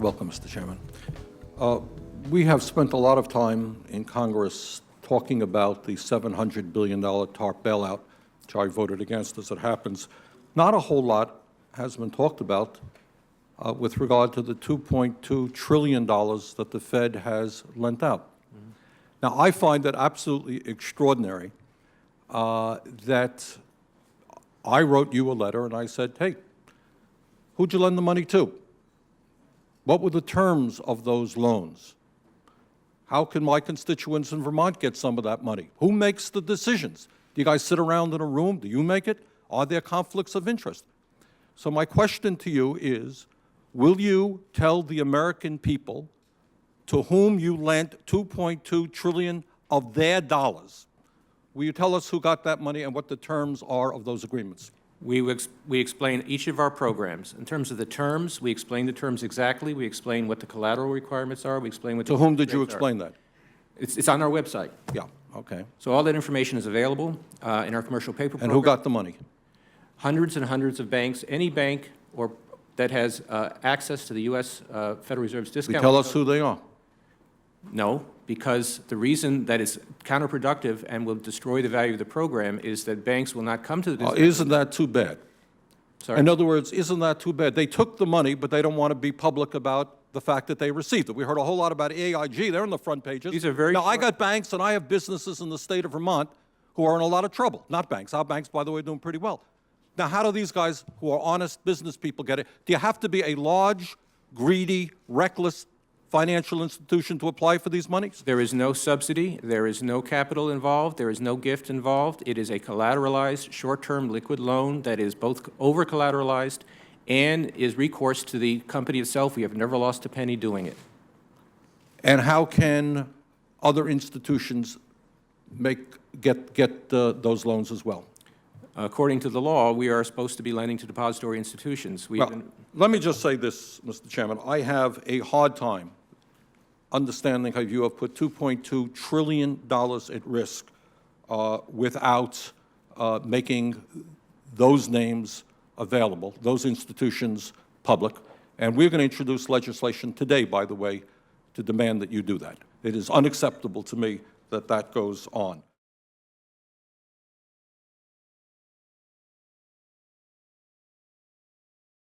Welcome, Mr. Chairman. We have spent a lot of time in Congress talking about the $700 billion TARP bailout, which I voted against as it happens. Not a whole lot has been talked about with regard to the $2.2 trillion that the Fed has lent out. Now, I find it absolutely extraordinary that I wrote you a letter and I said, hey, who'd you lend the money to? What were the terms of those loans? How can my constituents in Vermont get some of that money? Who makes the decisions? Do you guys sit around in a room? Do you make it? Are there conflicts of interest? So my question to you is, will you tell the American people to whom you lent $2.2 trillion of their dollars? Will you tell us who got that money and what the terms are of those agreements? We explain each of our programs. In terms of the terms, we explain the terms exactly. We explain what the collateral requirements are. We explain what to whom did you explain that? It's on our website. Yeah, okay. So all that information is available in our commercial paper program. And who got the money? Hundreds and hundreds of banks. Any bank that has access to the U.S. Federal Reserve's discount. Will you tell us who they are? No, because the reason that is counterproductive and will destroy the value of the program is that banks will not come to the discount. Isn't that too bad? Sorry? In other words, isn't that too bad? They took the money, but they don't want to be public about the fact that they received it. We heard a whole lot about AIG. They're in the front pages. These are very now, I got banks and I have businesses in the state of Vermont who are in a lot of trouble. Not banks. Our banks, by the way, are doing pretty well. Now, how do these guys who are honest business people get it? Do you have to be a large, greedy, reckless financial institution to apply for these monies? There is no subsidy. There is no capital involved. There is no gift involved. It is a collateralized, short-term liquid loan that is both over-collateralized and is recourse to the company itself. We have never lost a penny doing it. And how can other institutions get those loans as well? According to the law, we are supposed to be lending to depository institutions. Let me just say this, Mr. Chairman. I have a hard time understanding how you have put $2.2 trillion at risk without making those names available, those institutions public. And we're going to introduce legislation today, by the way, to demand that you do that. It is unacceptable to me that that goes on.